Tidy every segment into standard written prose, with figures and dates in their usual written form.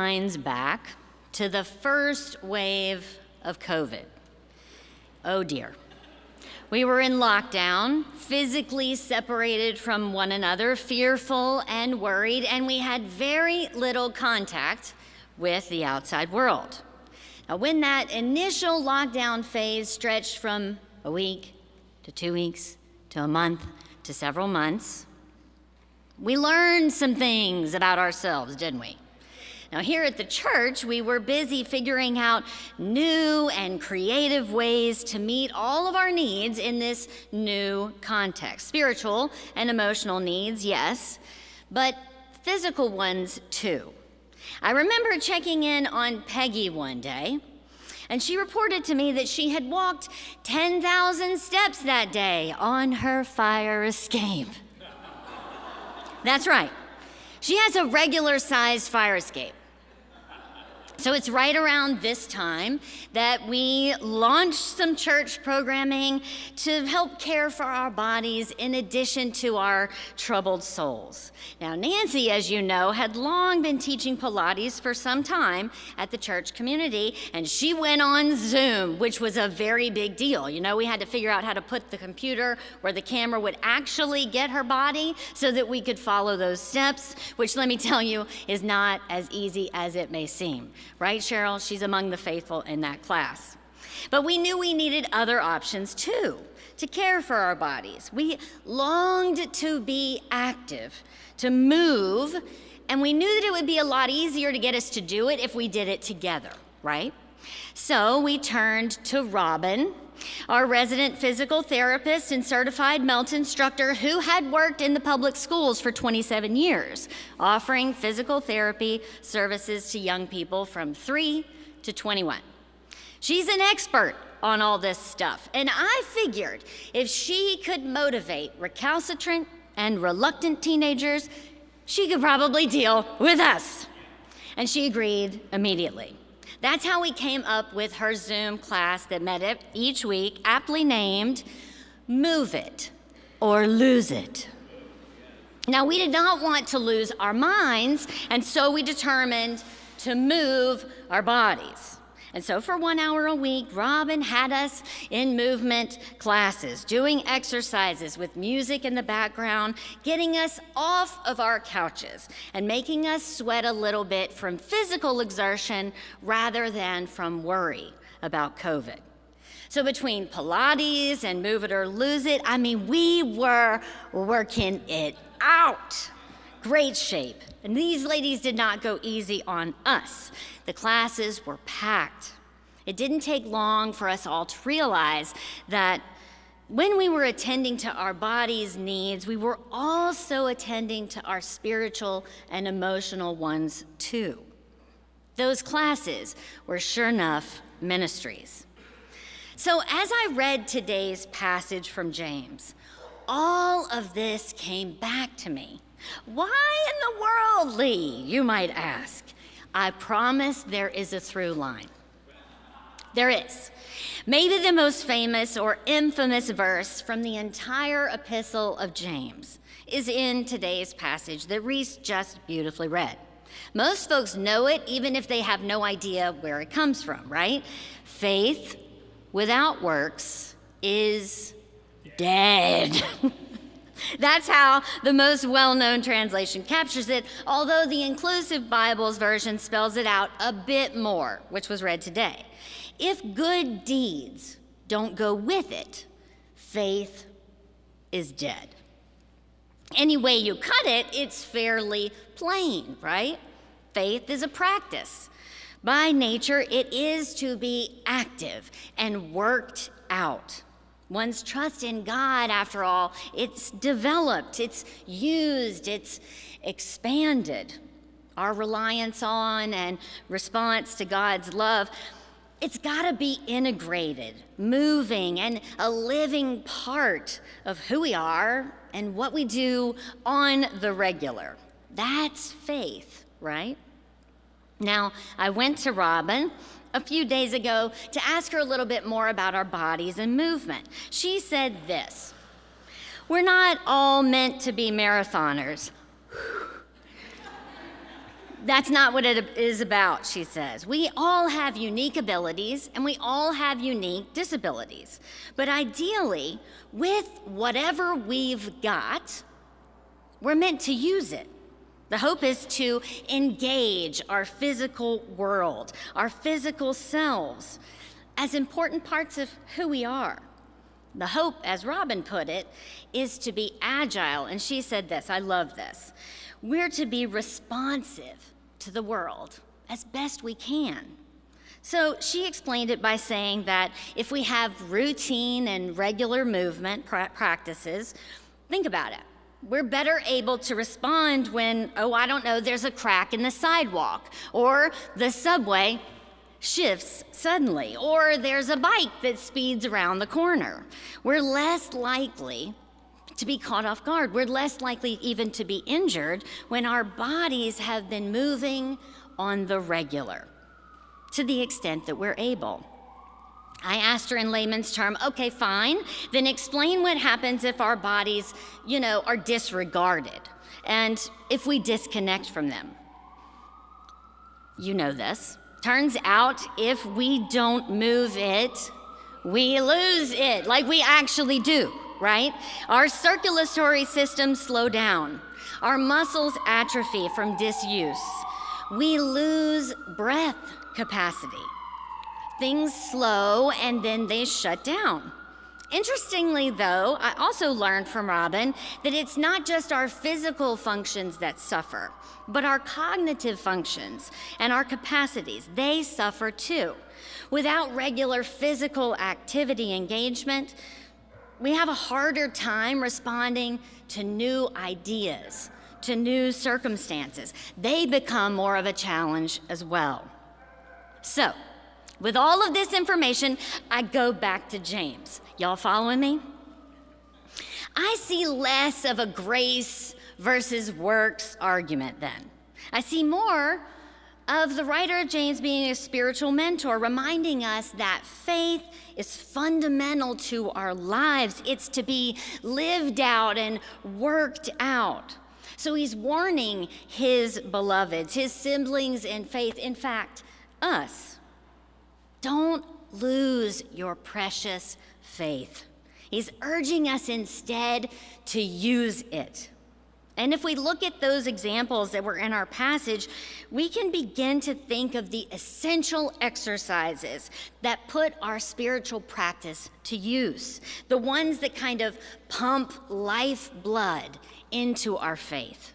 minds back to the first wave of COVID. Oh dear. We were in lockdown, physically separated from one another, fearful and worried, and we had very little contact with the outside world. Now, when that initial lockdown phase stretched from a week to 2 weeks to a month to several months, we learned some things about ourselves, didn't we? Now, here at the church, we were busy figuring out new and creative ways to meet all of our needs in this new context. Spiritual and emotional needs, yes, but physical ones too. I remember checking in on Peggy one day, and she reported to me that she had walked 10,000 steps that day on her fire escape. That's right. She has a regular-sized fire escape. So it's right around this time that we launched some church programming to help care for our bodies in addition to our troubled souls. Now, Nancy, as you know, had long been teaching Pilates for some time at the church community, and she went on Zoom, which was a very big deal. You know, we had to figure out how to put the computer where the camera would actually get her body so that we could follow those steps, which, let me tell you, is not as easy as it may seem. Right, Cheryl? She's among the faithful in that class. But we knew we needed other options too, to care for our bodies. We longed to be active, to move, and we knew that it would be a lot easier to get us to do it if we did it together, right? So we turned to Robin, our resident physical therapist and certified MELT instructor who had worked in the public schools for 27 years, offering physical therapy services to young people from 3 to 21. She's an expert on all this stuff, and I figured if she could motivate recalcitrant and reluctant teenagers, she could probably deal with us. And she agreed immediately. That's how we came up with her Zoom class that met each week, aptly named Move It or Lose It. Now, we did not want to lose our minds, and so we determined to move our bodies. And so for 1 hour a week, Robin had us in movement classes, doing exercises with music in the background, getting us off of our couches and making us sweat a little bit from physical exertion rather than from worry about COVID. So between Pilates and Move It or Lose It, we were working it out. Great shape. And these ladies did not go easy on us. The classes were packed. It didn't take long for us all to realize that when we were attending to our body's needs, we were also attending to our spiritual and emotional ones too. Those classes were sure enough ministries. So as I read today's passage from James, all of this came back to me. Why in the world, Lee, you might ask? I promise there is a through line. There is. Maybe the most famous or infamous verse from the entire Epistle of James is in today's passage that Reese just beautifully read. Most folks know it, even if they have no idea where it comes from, right? Faith without works is dead. That's how the most well-known translation captures it, although the Inclusive Bible's version spells it out a bit more, which was read today. If good deeds don't go with it, faith is dead. Any way you cut it, it's fairly plain, right? Faith is a practice. By nature, it is to be active and worked out. One's trust in God, after all, it's developed, it's used, it's expanded. Our reliance on and response to God's love, it's gotta be integrated, moving, and a living part of who we are and what we do on the regular. That's faith, right? Now, I went to Robin a few days ago to ask her a little bit more about our bodies and movement. She said this: we're not all meant to be marathoners. That's not what it is about, she says. We all have unique abilities and we all have unique disabilities. But ideally, with whatever we've got, we're meant to use it. The hope is to engage our physical world, our physical selves, as important parts of who we are. The hope, as Robin put it, is to be agile. And she said this, I love this. We're to be responsive to the world as best we can. So she explained it by saying that if we have routine and regular movement practices, think about it. We're better able to respond when, there's a crack in the sidewalk, or the subway shifts suddenly, or there's a bike that speeds around the corner. We're less likely to be caught off guard. We're less likely even to be injured when our bodies have been moving on the regular, to the extent that we're able. I asked her in layman's term, okay, fine, then explain what happens if our bodies, are disregarded, and if we disconnect from them. You know this. Turns out if we don't move it, we lose it, like we actually do, right? Our circulatory systems slow down. Our muscles atrophy from disuse. We lose breath capacity. Things slow and then they shut down. Interestingly, though, I also learned from Robin that it's not just our physical functions that suffer, but our cognitive functions and our capacities, they suffer too. Without regular physical activity engagement, we have a harder time responding to new ideas, to new circumstances. They become more of a challenge as well. So, with all of this information, I go back to James. Y'all following me? I see less of a grace versus works argument then. I see more of the writer of James being a spiritual mentor, reminding us that faith is fundamental to our lives. It's to be lived out and worked out. So he's warning his beloveds, his siblings in faith, in fact, us. Don't lose your precious faith. He's urging us instead to use it. And if we look at those examples that were in our passage, we can begin to think of the essential exercises that put our spiritual practice to use, the ones that kind of pump life blood into our faith.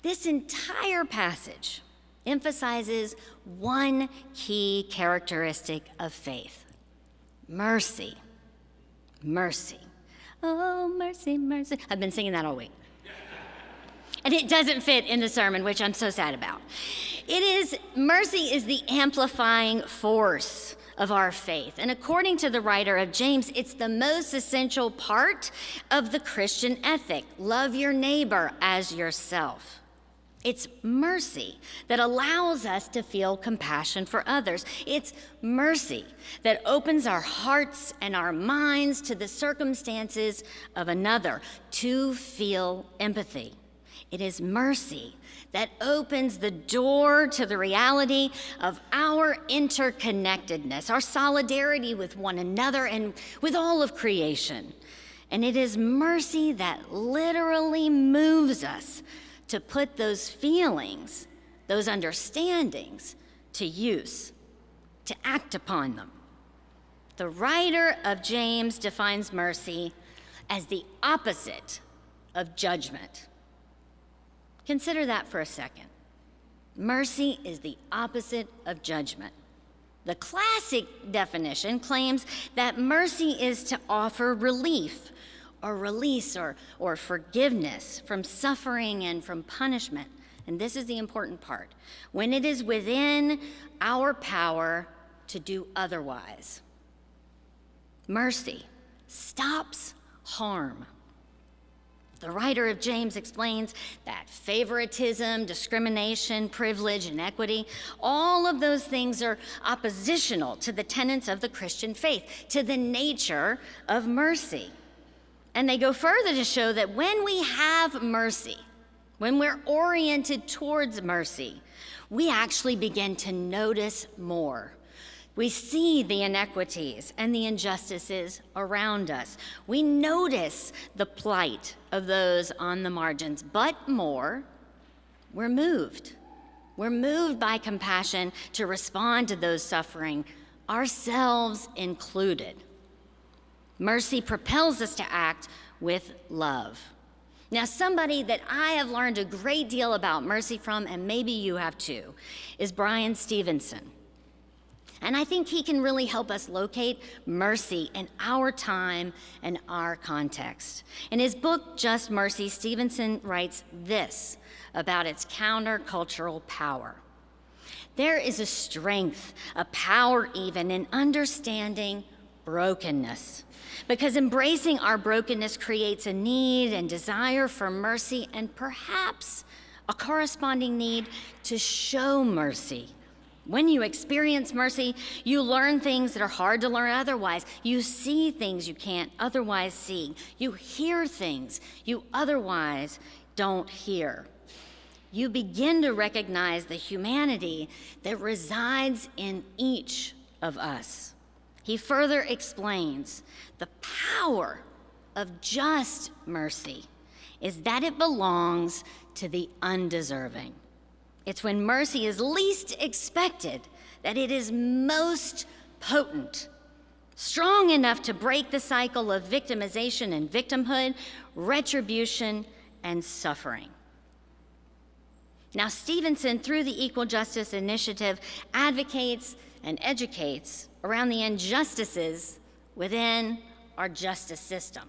This entire passage emphasizes one key characteristic of faith: mercy. Mercy. Oh, mercy, mercy. I've been singing that all week. And it doesn't fit in the sermon, which I'm so sad about. Mercy is the amplifying force of our faith. And according to the writer of James, it's the most essential part of the Christian ethic. Love your neighbor as yourself. It's mercy that allows us to feel compassion for others. It's mercy that opens our hearts and our minds to the circumstances of another, to feel empathy. It is mercy that opens the door to the reality of our interconnectedness, our solidarity with one another and with all of creation. And it is mercy that literally moves us to put those feelings, those understandings to use, to act upon them. The writer of James defines mercy as the opposite of judgment. Consider that for a second. Mercy is the opposite of judgment. The classic definition claims that mercy is to offer relief or release or forgiveness from suffering and from punishment. And this is the important part: when it is within our power to do otherwise. Mercy stops harm. The writer of James explains that favoritism, discrimination, privilege, inequity, all of those things are oppositional to the tenets of the Christian faith, to the nature of mercy. And they go further to show that when we have mercy, when we're oriented towards mercy, we actually begin to notice more. We see the inequities and the injustices around us. We notice the plight of those on the margins, but more, we're moved. We're moved by compassion to respond to those suffering, ourselves included. Mercy propels us to act with love. Now, somebody that I have learned a great deal about mercy from, and maybe you have too, is Brian Stevenson. And I think he can really help us locate mercy in our time and our context. In his book, Just Mercy, Stevenson writes this about its countercultural power. There is a strength, a power even, in understanding brokenness, because embracing our brokenness creates a need and desire for mercy and perhaps a corresponding need to show mercy. When you experience mercy, you learn things that are hard to learn otherwise. You see things you can't otherwise see. You hear things you otherwise don't hear. You begin to recognize the humanity that resides in each of us. He further explains the power of just mercy is that it belongs to the undeserving. It's when mercy is least expected that it is most potent, strong enough to break the cycle of victimization and victimhood, retribution, and suffering. Now, Stevenson, through the Equal Justice Initiative, advocates and educates around the injustices within our justice system,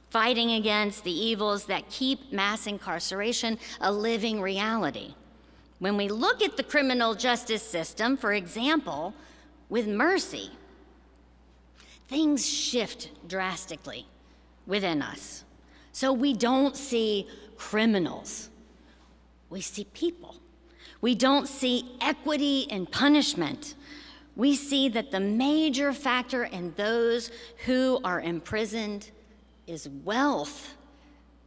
fighting against the evils that keep mass incarceration a living reality. When we look at the criminal justice system, for example, with mercy, things shift drastically within us. So we don't see criminals, we see people. We don't see equity in punishment. We see that the major factor in those who are imprisoned is wealth,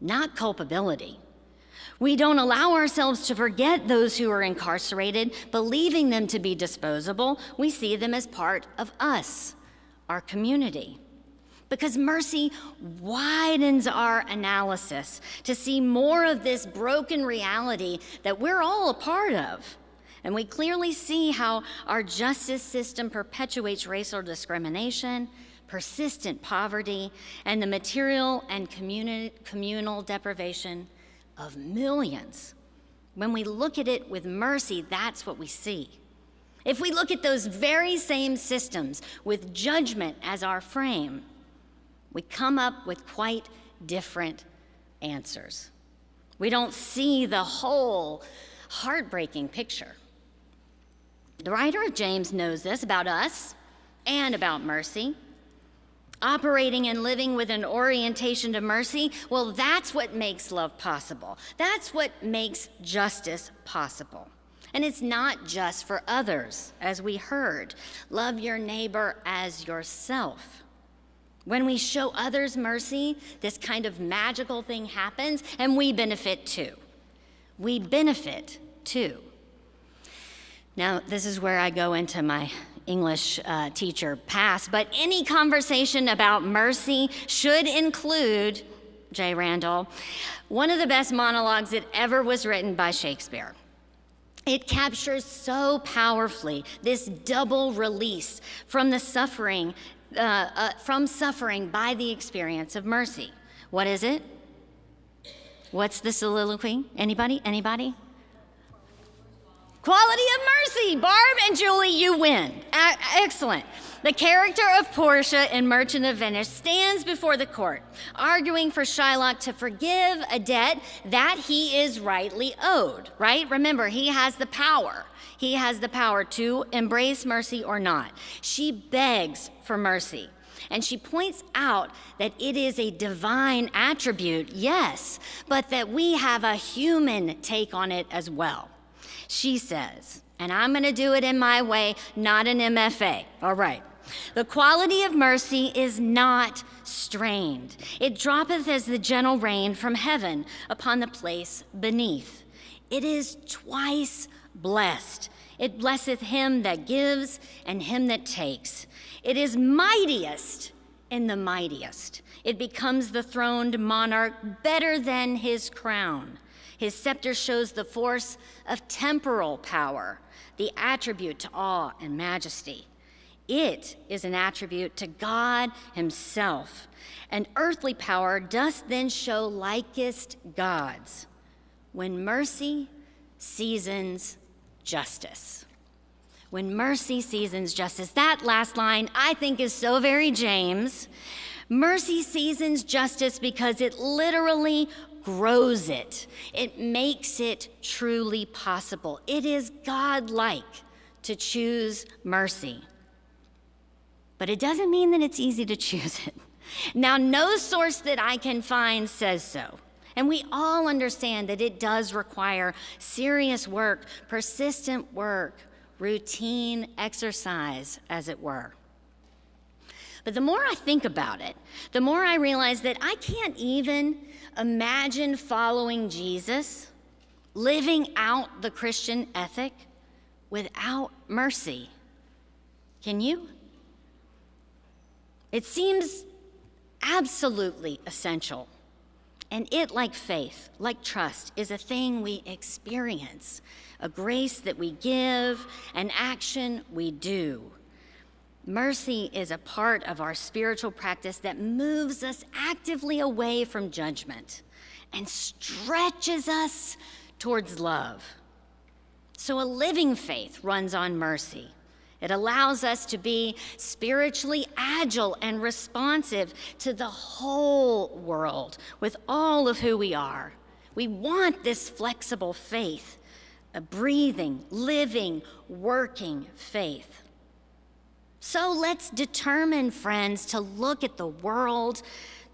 not culpability. We don't allow ourselves to forget those who are incarcerated, believing them to be disposable. We see them as part of us, our community. Because mercy widens our analysis to see more of this broken reality that we're all a part of. And we clearly see how our justice system perpetuates racial discrimination, persistent poverty, and the material and communal deprivation of millions. When we look at it with mercy, that's what we see. If we look at those very same systems with judgment as our frame, we come up with quite different answers. We don't see the whole heartbreaking picture. The writer of James knows this about us and about mercy. Operating and living with an orientation to mercy, well, that's what makes love possible. That's what makes justice possible. And it's not just for others, as we heard. Love your neighbor as yourself. When we show others mercy, this kind of magical thing happens, and we benefit too. We benefit too. Now, this is where I go into my English teacher pass, but any conversation about mercy should include, J. Randall, one of the best monologues that ever was written by Shakespeare. It captures so powerfully this double release from the suffering, from suffering by the experience of mercy. What is it? What's the soliloquy? Anybody? Quality of mercy. Barb and Julie, you win. Excellent. The character of Portia in Merchant of Venice stands before the court, arguing for Shylock to forgive a debt that he is rightly owed, right? Remember, he has the power. He has the power to embrace mercy or not. She begs for mercy, and she points out that it is a divine attribute, yes, but that we have a human take on it as well. She says, and I'm going to do it in my way, not an MFA, all right. The quality of mercy is not strained. It droppeth as the gentle rain from heaven upon the place beneath. It is twice blessed. It blesseth him that gives and him that takes. It is mightiest in the mightiest. It becomes the throned monarch better than his crown. His scepter shows the force of temporal power, the attribute to awe and majesty. It is an attribute to God himself. And earthly power doth then show likest God's, when mercy seasons justice. When mercy seasons justice. That last line I think is so very James. Mercy seasons justice because it literally grows it. It makes it truly possible. It is God-like to choose mercy. But it doesn't mean that it's easy to choose it. Now, no source that I can find says so. And we all understand that it does require serious work, persistent work, routine exercise, as it were. But the more I think about it, the more I realize that I can't even imagine following Jesus, living out the Christian ethic without mercy. Can you? It seems absolutely essential. And it, like faith, like trust, is a thing we experience, a grace that we give, an action we do. Mercy is a part of our spiritual practice that moves us actively away from judgment and stretches us towards love. So a living faith runs on mercy. It allows us to be spiritually agile and responsive to the whole world with all of who we are. We want this flexible faith, a breathing, living, working faith. So let's determine, friends, to look at the world,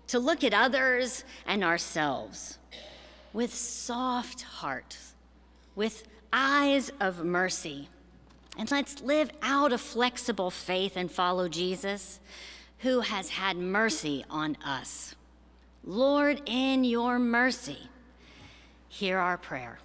to look at others and ourselves with soft hearts, with eyes of mercy. And let's live out a flexible faith and follow Jesus, who has had mercy on us. Lord, in your mercy, hear our prayer.